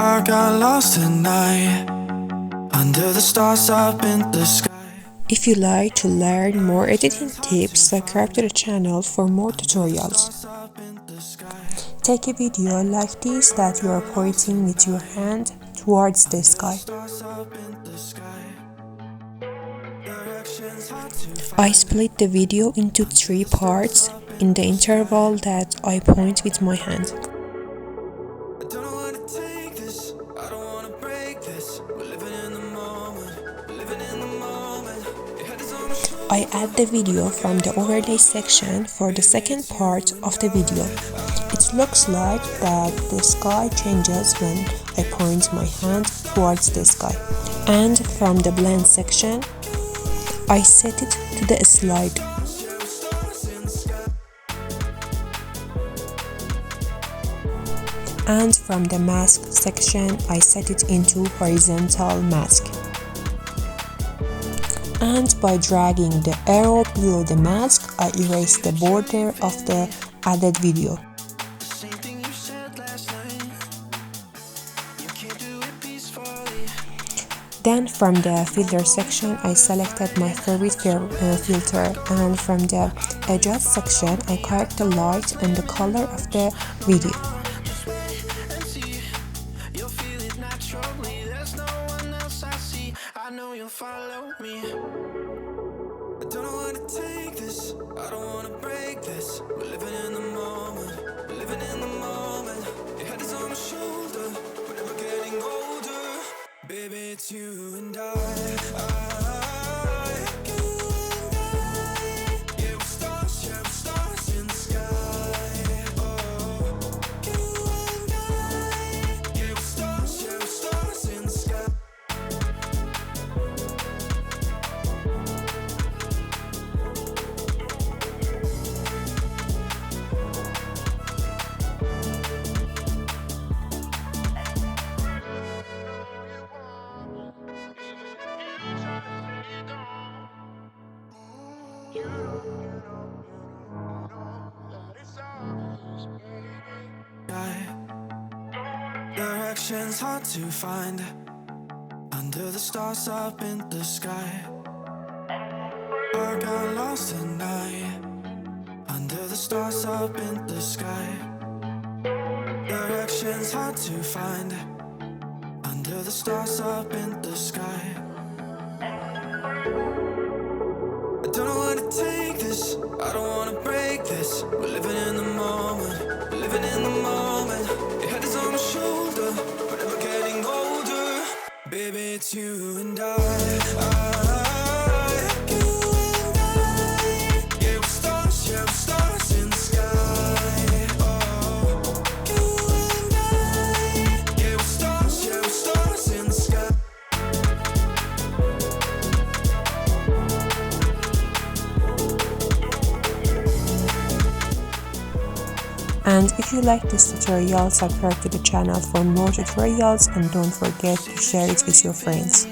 I got lost tonight under the stars up in the sky. If you like to learn more editing tips, subscribe to the channel for more tutorials. Take a video like this that you are pointing with your hand towards the sky. I split the video into 3 parts in the interval that I point with my hand. I add the video from the overlay section for the second part of the video. It looks like that the sky changes when I point my hand towards the sky. And from the blend section, I set it to the slide. And from the mask section, I set it into horizontal mask. And by dragging the arrow below the mask, I erase the border of the added video. Then from the filter section, I selected my favorite filter, and from the adjust section, I correct the light and the color of the video. I know you'll follow me. I don't know how to take this. I don't wanna break this. We're living in the moment. We're living in the moment. Your head is on my shoulder. We're never getting older. Baby, it's you and I. Yeah, we're stars in the sky. Oh, you and I. Yeah, we're stars in the sky. Directions hard to find under the stars up in the sky. I got lost tonight under the stars up in the sky. Directions hard to find under the stars up in the sky. I don't know how to take this. I don't wanna break this. We're living in the moment. We're living in the moment. Your head is on my shoulder. We're never getting older. Baby, it's you and I. You and I. Yeah, we're stars in the sky. Oh, you and I. Yeah, we're stars in the sky. And if you like this tutorial, subscribe to the channel for more tutorials and don't forget to share it with your friends.